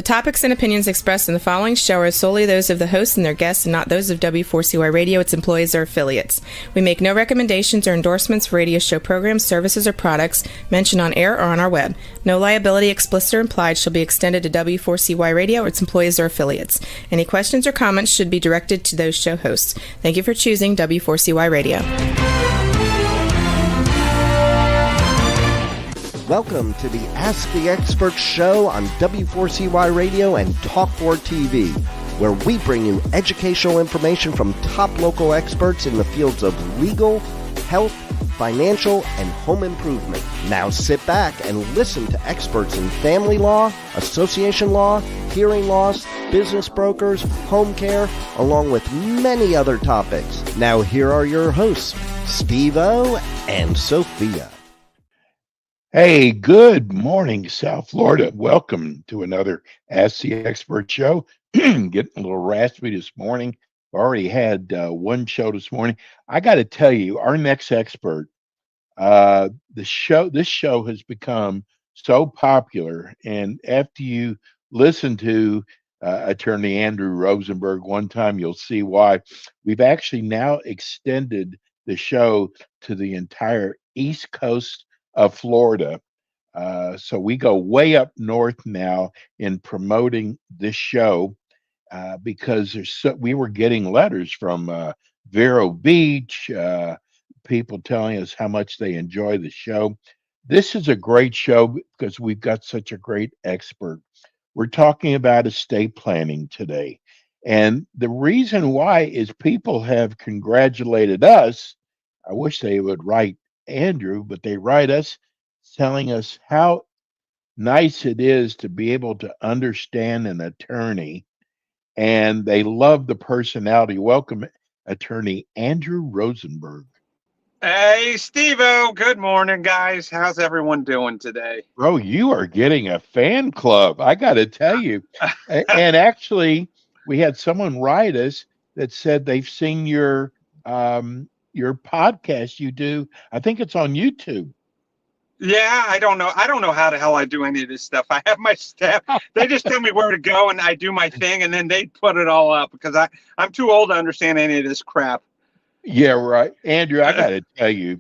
topics and opinions expressed in the following show are solely those of the hosts and their guests and not those of W4CY Radio, its employees, or affiliates. We make no recommendations or endorsements for radio show programs, services, or products mentioned on air or on our web. No liability, explicit or implied, shall be extended to W4CY Radio or its employees or affiliates. Any questions or comments should be directed to those show hosts. Thank you for choosing W4CY Radio. Welcome to the Ask the Expert show on W4CY Radio and Talk4 TV, where we bring you educational information from top local experts in the fields of legal, health, financial, and home improvement. Now sit back and listen to experts in family law, association law, hearing loss, business brokers, home care, along with many other topics. Now here are your hosts, Steve-O and Sophia. Hey, good morning, South Florida. Welcome to another Ask the Expert show. Getting a little raspy this morning. Already had one show this morning. I got to tell you, our next expert, this show has become so popular. And after you listen to Attorney Andrew Rosenberg one time, you'll see why. We've actually now extended the show to the entire East Coast of Florida. So we go way up north now in promoting this show because we were getting letters from Vero Beach, people telling us how much they enjoy the show. This is a great show because we've got such a great expert. We're talking about estate planning today. And the reason why is people have congratulated us. I wish they would write Andrew, but they write us telling us how nice it is to be able to understand an attorney, and they love the personality. Welcome, Attorney Andrew Rosenberg. Hey, Steve-O. Good morning, guys. How's everyone doing today? Bro, you are getting a fan club, I got to tell you. And actually, we had someone write us that said they've seen your podcast you do. I think it's on YouTube. Yeah, I don't know how the hell I do any of this stuff. I have my staff. They just tell me where to go and I do my thing and then they put it all up because I'm too old to understand any of this crap. Yeah, right. Andrew, I got to tell you,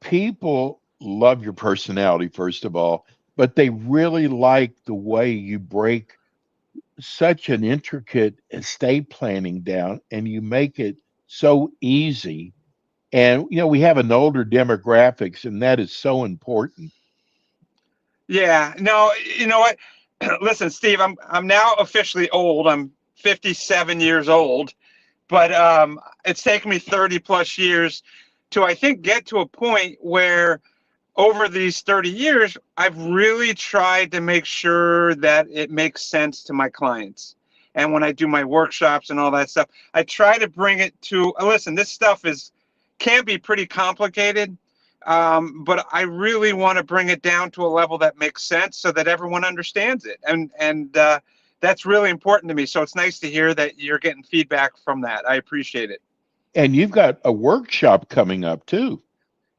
people love your personality, first of all, but they really like the way you break such an intricate estate planning down and you make it so easy. And, you know, we have an older demographics, and that is so important. Yeah, no, you know what? Listen, Steve, I'm now officially old. I'm 57 years old, but it's taken me 30 plus years to, I think, get to a point where over these 30 years, I've really tried to make sure that it makes sense to my clients. And when I do my workshops and all that stuff, I try to bring it to, listen, this stuff can be pretty complicated, but I really want to bring it down to a level that makes sense so that everyone understands it. And that's really important to me. So it's nice to hear that you're getting feedback from that. I appreciate it. And you've got a workshop coming up too.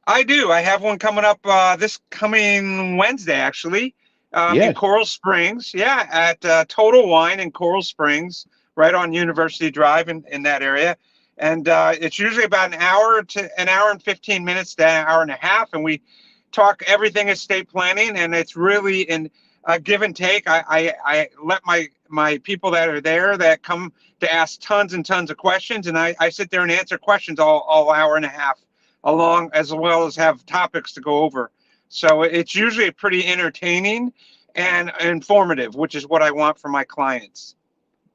I do. I have one coming up this coming Wednesday, actually, Yes. in Coral Springs. Yeah, at Total Wine in Coral Springs, right on University Drive in that area. And it's usually about an hour and 15 minutes to an hour and a half. And we talk everything estate planning. And it's really in a give and take. I let my people that are there that come to ask tons and tons of questions. And I sit there and answer questions all hour and a half along, as well as have topics to go over. So it's usually pretty entertaining and informative, which is what I want for my clients.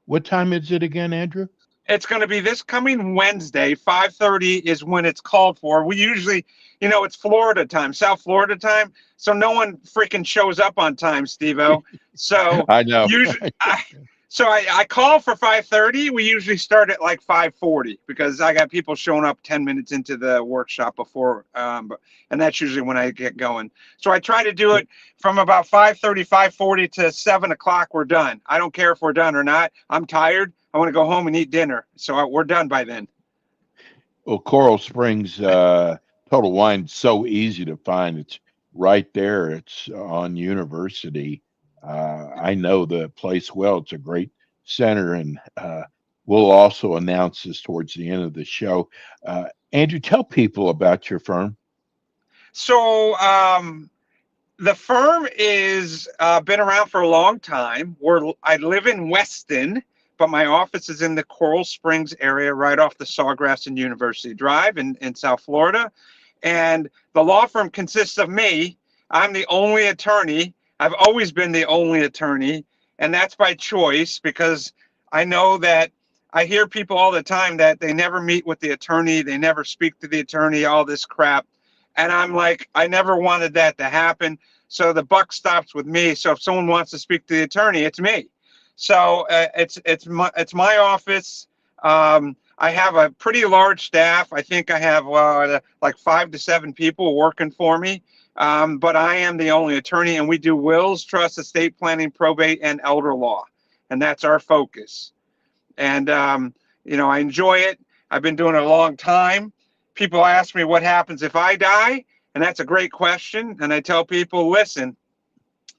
What time is it again, Andrew? It's going to be this coming Wednesday. 5:30 is when it's called for. We usually, it's Florida time, South Florida time. So no one freaking shows up on time, Steve-O. So I know. Usually, I call for 5:30. We usually start at like 5:40 because I got people showing up 10 minutes into the workshop before, and that's usually when I get going. So I try to do it from about 5:30, 5:40 to 7 o'clock. We're done. I don't care if we're done or not. I'm tired. I want to go home and eat dinner. So we're done by then. Well, Coral Springs Total Wine's so easy to find. It's right there. It's on University. I know the place well. It's a great center, and we'll also announce this towards the end of the show. Andrew, tell people about your firm. So the firm is been around for a long time. I live in Weston, but my office is in the Coral Springs area, right off the Sawgrass and University Drive in South Florida. And the law firm consists of me. I'm the only attorney. I've always been the only attorney, and that's by choice because I know that I hear people all the time that they never meet with the attorney, they never speak to the attorney, all this crap. And I'm like, I never wanted that to happen. So the buck stops with me. So if someone wants to speak to the attorney, it's me. So it's my office. I have a pretty large staff. I think I have like 5 to 7 people working for me. But I am the only attorney, and we do wills, trust, estate planning, probate, and elder law, and that's our focus. And I enjoy it. I've been doing it a long time. People ask me what happens if I die, and that's a great question. And I tell people, listen,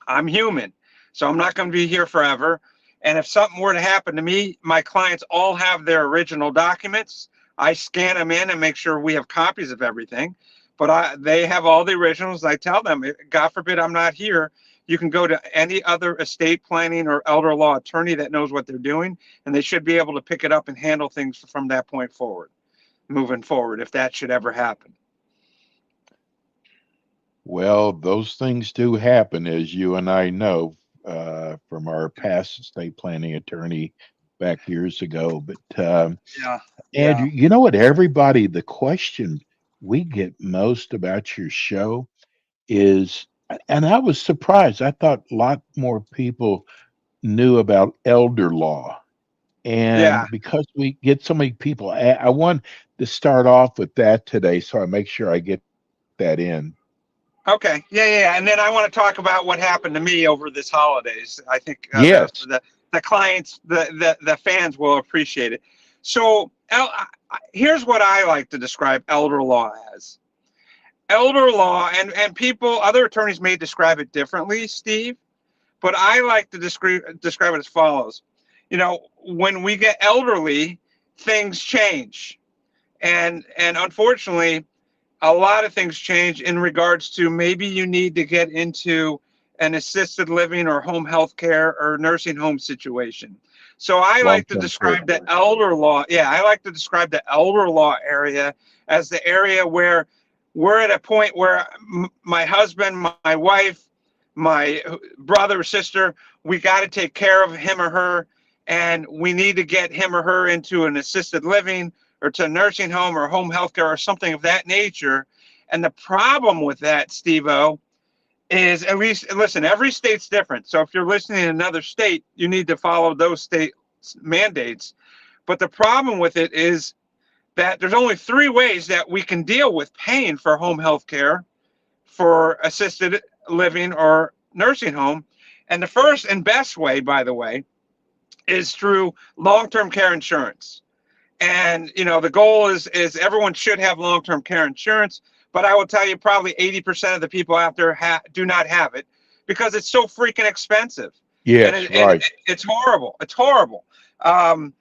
I'm human, so I'm not going to be here forever. And if something were to happen to me, my clients all have their original documents. I scan them in and make sure we have copies of everything. But they have all the originals. I tell them, God forbid I'm not here, you can go to any other estate planning or elder law attorney that knows what they're doing, and they should be able to pick it up and handle things from that point forward, moving forward, if that should ever happen. Well, those things do happen, as you and I know from our past estate planning attorney back years ago. But Yeah. Andrew, you know what? The question we get most about your show is, and I was surprised. I thought a lot more people knew about elder law. Yeah. And because we get so many people, I want to start off with that today, so I make sure I get that in. Okay. Yeah. And then I want to talk about what happened to me over this holidays. I think Yes. the clients, the fans will appreciate it. So here's what I like to describe elder law as. Elder law, and people, other attorneys may describe it differently, Steve, but I like to describe it as follows. When we get elderly, things change. And unfortunately, a lot of things change in regards to maybe you need to get into an assisted living or home health care or nursing home situation. So I like to Long-term care. describe the elder law. Yeah, I like to describe the elder law area as the area where we're at a point where my husband, my wife, my brother or sister, we got to take care of him or her, and we need to get him or her into an assisted living or to a nursing home or home health care or something of that nature. And the problem with that, Steve-O, is, at least, listen, every state's different. So if you're listening in another state, you need to follow those state mandates. But the problem with it is that there's only 3 ways that we can deal with paying for home health care, for assisted living or nursing home. And the first and best way, by the way, is through long-term care insurance. And the goal is everyone should have long-term care insurance, but I will tell you probably 80% of the people out there do not have it because it's so freaking expensive. Yes, right. And it's horrible. It's horrible. And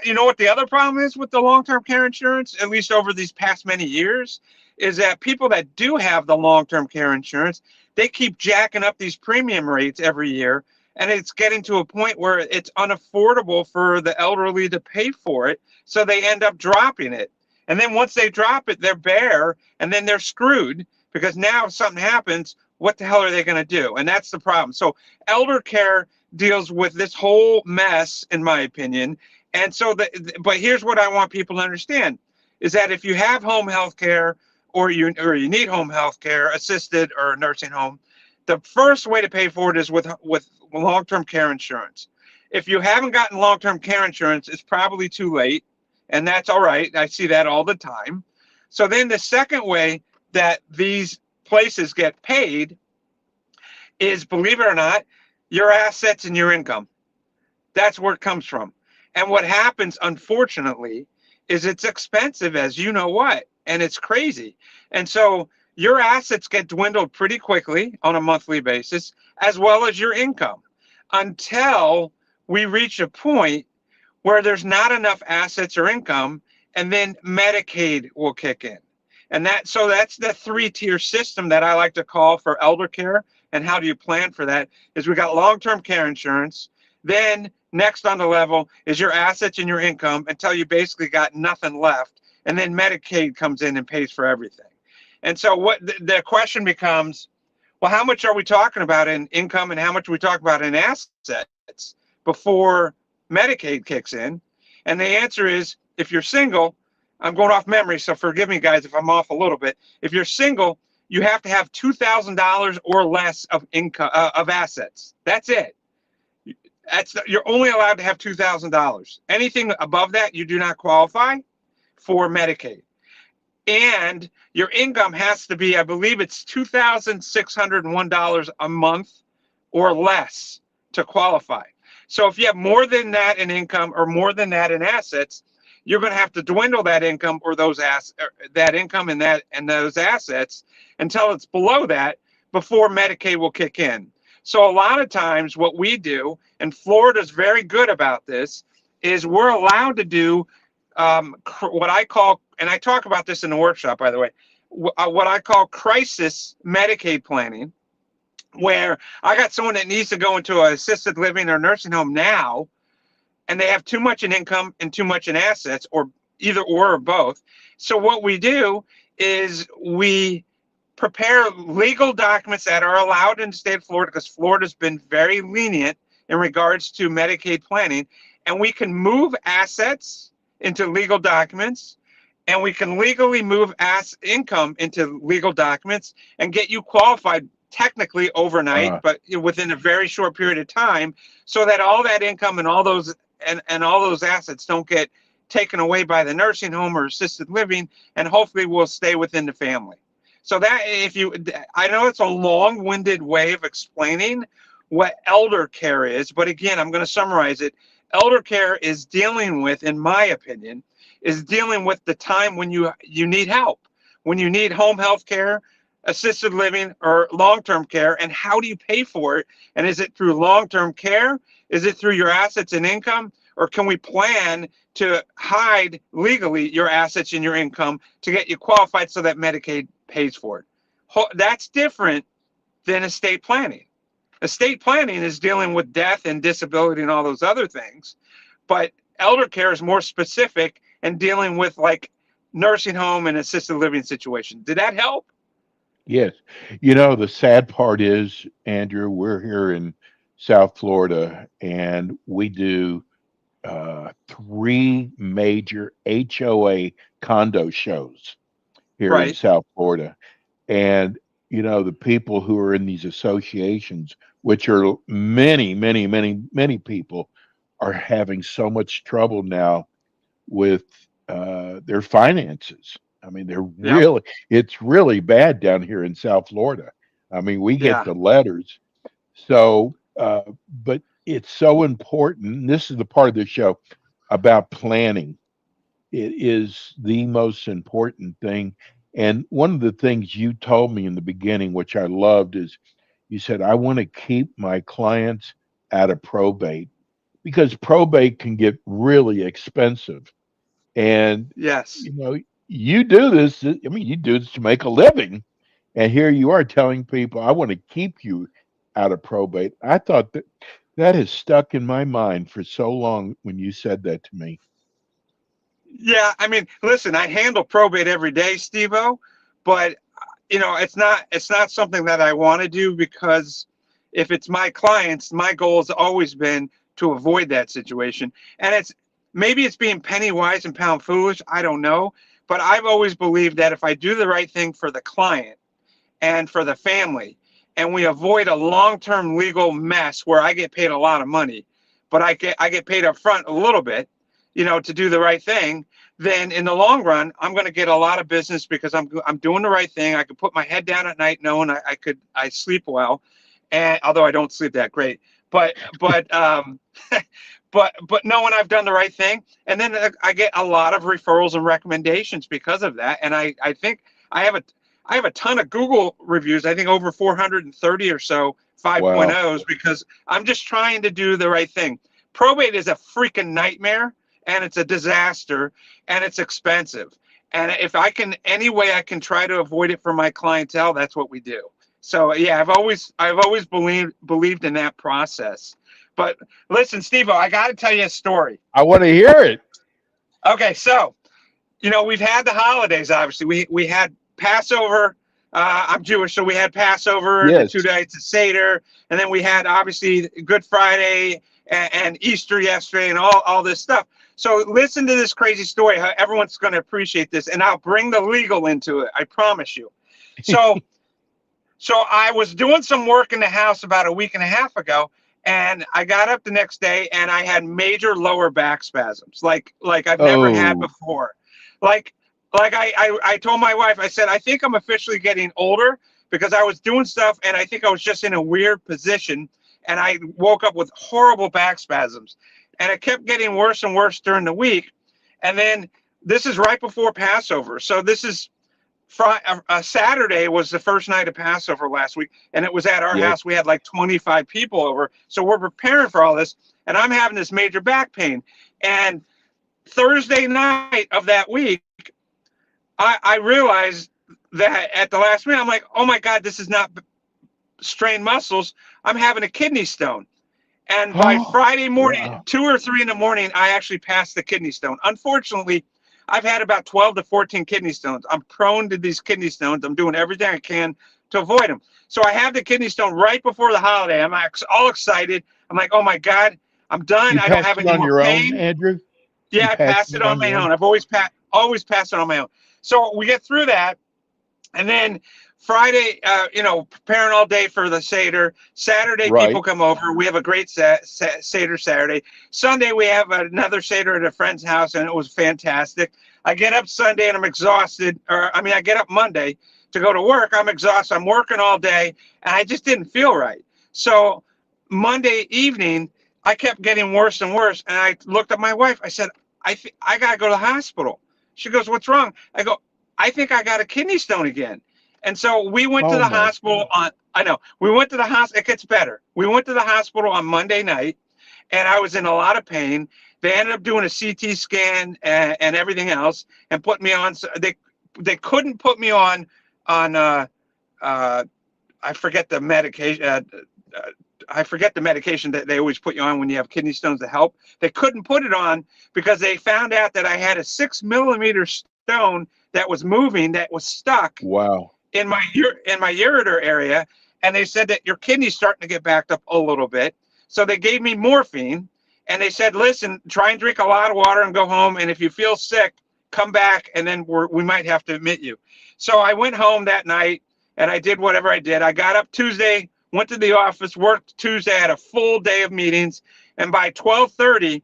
you know what the other problem is with the long-term care insurance, at least over these past many years, is that people that do have the long-term care insurance, they keep jacking up these premium rates every year. And it's getting to a point where it's unaffordable for the elderly to pay for it. So they end up dropping it. And then once they drop it, they're bare, and then they're screwed because now if something happens, what the hell are they going to do? And that's the problem. So elder care deals with this whole mess, in my opinion. And so, but here's what I want people to understand is that if you have home health care or you need home health care, assisted or nursing home, the first way to pay for it is with long-term care insurance. If you haven't gotten long-term care insurance, it's probably too late, and that's all right. I see that all the time. So then the second way that these places get paid is, believe it or not, your assets and your income. That's where it comes from. And what happens, unfortunately, is it's expensive as you know what, and it's crazy. And so your assets get dwindled pretty quickly on a monthly basis, as well as your income, until we reach a point where there's not enough assets or income, and then Medicaid will kick in. And that's the three-tier system that I like to call for elder care. And how do you plan for that? Is we got long-term care insurance. Then next on the level is your assets and your income until you basically got nothing left. And then Medicaid comes in and pays for everything. And so what the question becomes, well, how much are we talking about in income and how much are we talking about in assets before Medicaid kicks in? And the answer is, if you're single, I'm going off memory, so forgive me, guys, if I'm off a little bit. If you're single, you have to have $2,000 or less of income of assets. That's it. You're only allowed to have $2,000. Anything above that, you do not qualify for Medicaid. And your income has to be, I believe it's $2,601 a month or less to qualify. So if you have more than that in income or more than that in assets, you're going to have to dwindle that income or that income and those assets until it's below that before Medicaid will kick in. So a lot of times what we do, and Florida's very good about this, is we're allowed to do what I call, and I talk about this in the workshop, by the way, what I call crisis Medicaid planning, where I got someone that needs to go into an assisted living or nursing home now, and they have too much in income and too much in assets, or either or both. So what we do is we prepare legal documents that are allowed in the state of Florida, because Florida's been very lenient in regards to Medicaid planning, and we can move assets into legal documents, and we can legally move income into legal documents and get you qualified technically overnight, but within a very short period of time, so that all that income and all those all those assets don't get taken away by the nursing home or assisted living, and hopefully will stay within the family. So that I know it's a long-winded way of explaining what elder care is, but again, I'm going to summarize it. Elder care is dealing with, in my opinion, is dealing with the time when you need help, when you need home health care, assisted living, or long-term care, and how do you pay for it? And is it through long-term care? Is it through your assets and income? Or can we plan to hide legally your assets and your income to get you qualified so that Medicaid pays for it? That's different than estate planning. Estate planning is dealing with death and disability and all those other things, but elder care is more specific and dealing with like nursing home and assisted living situations. Did that help? Yes. You know, the sad part is, Andrew, we're here in South Florida and we do 3 major HOA condo shows here in Right. South Florida. And, you know, the people who are in these associations, which are many, many, many, many people, are having so much trouble now with their finances. I mean, Yep. it's really bad down here in South Florida. I mean, we get Yeah. the letters. So, but it's so important. And this is the part of the show about planning. It is the most important thing. And one of the things you told me in the beginning, which I loved, is you said, I want to keep my clients out of probate because probate can get really expensive. And, Yes. you know, you do this, I mean, you do this to make a living. And here you are telling people, I want to keep you out of probate. I thought that has stuck in my mind for so long when you said that to me. Yeah. I mean, listen, I handle probate every day, Steve-O, but it's not something that I want to do, because if it's my clients, my goal has always been to avoid that situation. And maybe it's being penny wise and pound foolish. I don't know. But I've always believed that if I do the right thing for the client and for the family, and we avoid a long-term legal mess where I get paid a lot of money, but I get paid up front a little bit, to do the right thing, then in the long run, I'm going to get a lot of business because I'm doing the right thing. I can put my head down at night knowing I sleep well, and although I don't sleep that great, but but knowing I've done the right thing, and then I get a lot of referrals and recommendations because of that. And I think I I have a ton of Google reviews. I think over 430 or so 5.0s Wow. because I'm just trying to do the right thing. Probate is a freaking nightmare, and it's a disaster, and it's expensive. And if I can, any way I can try to avoid it for my clientele, that's what we do. So yeah, I've always believed in that process. But listen, Steve, I got to tell you a story. I want to hear it. Okay, so we've had the holidays. Obviously, we had Passover. I'm Jewish, so we had Passover, the Yes. 2 nights of Seder, and then we had obviously Good Friday and Easter yesterday, and all this stuff. So listen to this crazy story. How everyone's going to appreciate this, and I'll bring the legal into it. I promise you. So, so I was doing some work in the house about a week and a half ago, and I got up the next day, and I had major lower back spasms, like I've never had before. Like I told my wife, I said, I think I'm officially getting older because I was doing stuff, and I think I was just in a weird position, and I woke up with horrible back spasms, and it kept getting worse and worse during the week. And then this is right before Passover, so this is Saturday was the first night of Passover last week, and it was at our house. We had like 25 people over, so we're preparing for all this, and I'm having this major back pain. And Thursday night of that week, I realized that at the last minute, I'm like, oh my God, this is not strained muscles. I'm having a kidney stone. And by Friday morning, 2 or 3 in the morning, I actually passed the kidney stone. Unfortunately, I've had about 12 to 14 kidney stones. I'm prone to these kidney stones. I'm doing everything I can to avoid them. So I have the kidney stone right before the holiday. I'm all excited. I'm like, oh my God, I'm done. I don't have any more pain. Own, Andrew? Yeah, I passed it on my own. I've always passed it on my own. So we get through that, and then Friday, preparing all day for the Seder. Saturday, people come over. We have a great Seder Saturday. Sunday, we have another Seder at a friend's house, and it was fantastic. I get up Sunday, and I'm exhausted. I get up Monday to go to work. I'm exhausted. I'm working all day, and I just didn't feel right. So Monday evening, I kept getting worse and worse, and I looked at my wife. I said, I got to go to the hospital. She goes, what's wrong? I go, I think I got a kidney stone again. And so we went to the hospital we went to the hospital. It gets better. We went to the hospital on Monday night, and I was in a lot of pain. They ended up doing a CT scan and everything else, and put me on. They couldn't put me on I forget the medication. I forget the medication that they always put you on when you have kidney stones to help. They couldn't put it on because they found out that I had a 6 millimeter stone that was moving, that was stuck. Wow. In my ureter area, and they said that your kidney's starting to get backed up a little bit. So they gave me morphine, and they said, listen, try and drink a lot of water and go home, and if you feel sick, come back, and then we might have to admit you. So I went home that night, and I did whatever I did. I got up Tuesday, went to the office, worked Tuesday, had a full day of meetings, and by 12:30,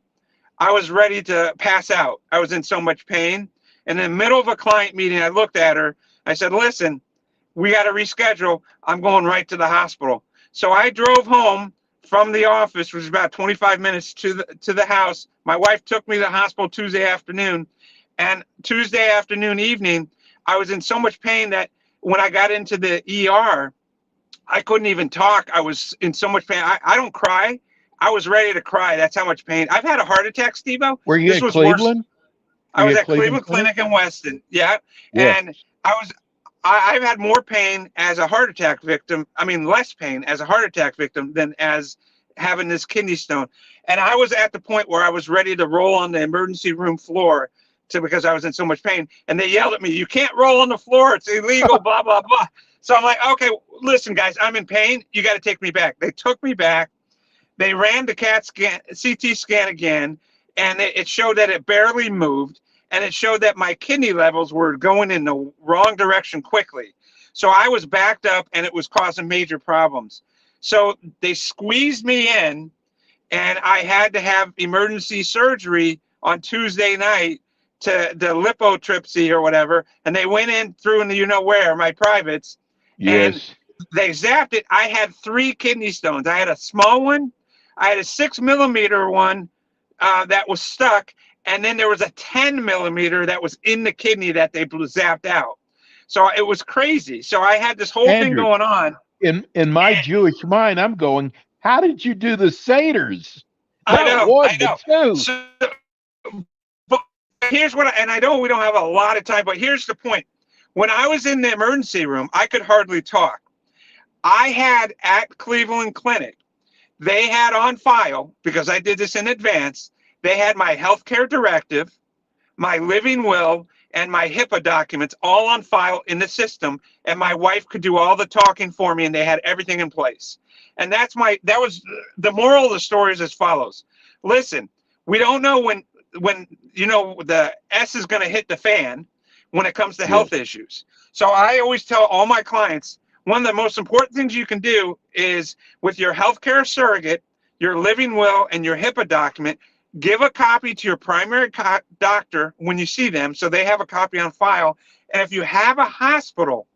I was ready to pass out. I was in so much pain. And in the middle of a client meeting, I looked at her. I said, listen, we got to reschedule. I'm going right to the hospital. So I drove home from the office, which was about 25 minutes to the house. My wife took me to the hospital Tuesday afternoon. And Tuesday afternoon, evening, I was in so much pain that when I got into the ER, I couldn't even talk. I was in so much pain. I don't cry. I was ready to cry. That's how much pain. I've had a heart attack, Steve-O. Were you at Cleveland? I was at Cleveland Clinic in Weston. Yeah. And I've had more pain as a heart attack victim. I mean, less pain as a heart attack victim than as having this kidney stone. And I was at the point where I was ready to roll on the emergency room floor because I was in so much pain. And they yelled at me, you can't roll on the floor. It's illegal, blah, blah, blah. So I'm like, okay, listen, guys, I'm in pain. You got to take me back. They took me back. They ran the CT scan again, and it showed that it barely moved. And it showed that my kidney levels were going in the wrong direction quickly. So I was backed up, and it was causing major problems. So they squeezed me in, and I had to have emergency surgery on Tuesday night to the lithotripsy or whatever. And they went in through in the you-know-where, my privates. Yes. And they zapped it. I had 3 kidney stones. I had a small one. I had a 6 millimeter one that was stuck. And then there was a 10 millimeter that was in the kidney that they zapped out. So it was crazy. So I had this whole thing Andrew, going on. in my Jewish mind, I'm going, how did you do the Seders? I Not know, one, I know. but two. So, but here's what, and I know we don't have a lot of time, but here's the point. When I was in the emergency room, I could hardly talk. I had at Cleveland Clinic, they had on file, because I did this in advance, they had my healthcare directive, my living will, and my HIPAA documents all on file in the system, and my wife could do all the talking for me, and they had everything in place. And that was the moral of the story is as follows. Listen, we don't know when the S is going to hit the fan when it comes to health issues. So I always tell all my clients, one of the most important things you can do is with your healthcare surrogate, your living will, and your HIPAA document, give a copy to your primary doctor when you see them so they have a copy on file. And if you have a hospital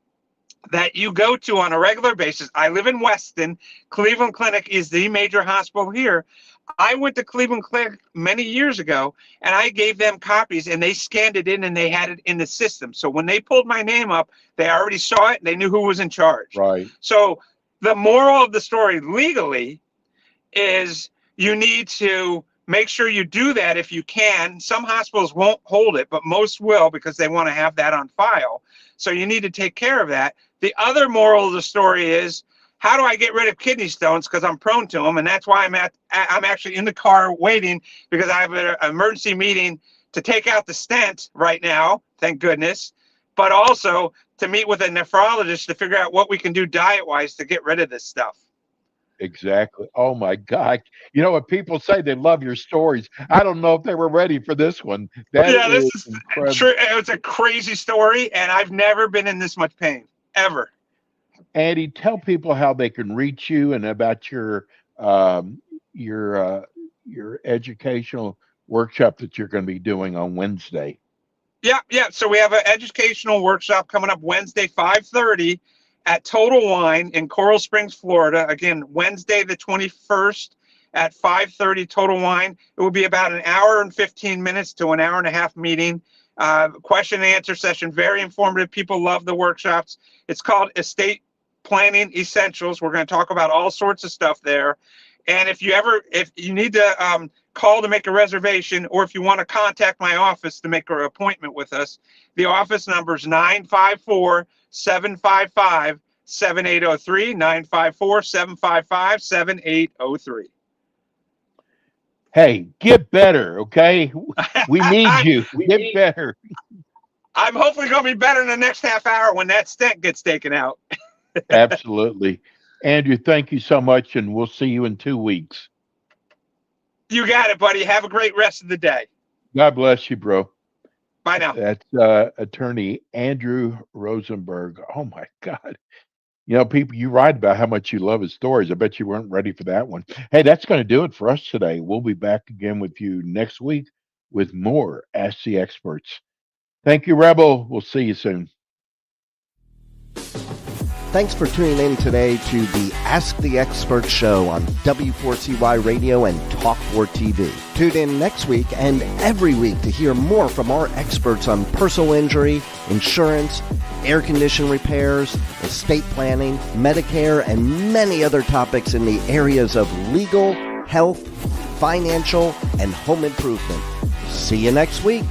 that you go to on a regular basis, I live in Weston, Cleveland Clinic is the major hospital here. I went to Cleveland Clinic many years ago and I gave them copies and they scanned it in and they had it in the system. So when they pulled my name up, they already saw it and they knew who was in charge. Right. So the moral of the story legally is you need to make sure you do that if you can. Some hospitals won't hold it, but most will because they want to have that on file. So you need to take care of that. The other moral of the story is, how do I get rid of kidney stones? Because I'm prone to them, and that's why I'm actually in the car waiting because I have an emergency meeting to take out the stent right now, thank goodness, but also to meet with a nephrologist to figure out what we can do diet-wise to get rid of this stuff. Exactly. Oh my God. You know what people say, they love your stories. I don't know if they were ready for this one. This is incredible. True. It's a crazy story, and I've never been in this much pain, ever. Andy, tell people how they can reach you and about your educational workshop that you're going to be doing on Wednesday. Yeah. So we have an educational workshop coming up Wednesday, 5:30 at Total Wine in Coral Springs, Florida. Again, Wednesday the 21st at 5:30 Total Wine. It will be about an hour and 15 minutes to an hour and a half meeting. Question and answer session, very informative. People love the workshops. It's called Estate Planning Essentials. We're going to talk about all sorts of stuff there. And if you need to call to make a reservation, or if you want to contact my office to make an appointment with us, the office number is 954-755-7803, 954-755-7803. Hey, get better, okay? We need you. Get better. I'm hopefully going to be better in the next half hour when that stent gets taken out. Absolutely. Andrew, thank you so much, and we'll see you in 2 weeks. You got it, buddy. Have a great rest of the day. God bless you, bro. Bye now. That's attorney Andrew Rosenberg. Oh, my God. You know, people, you write about how much you love his stories. I bet you weren't ready for that one. Hey, that's going to do it for us today. We'll be back again with you next week with more Ask the Experts. Thank you, Rebel. We'll see you soon. Thanks for tuning in today to the Ask the Expert show on W4CY Radio and Talk4 TV. Tune in next week and every week to hear more from our experts on personal injury, insurance, air condition repairs, estate planning, Medicare, and many other topics in the areas of legal, health, financial, and home improvement. See you next week.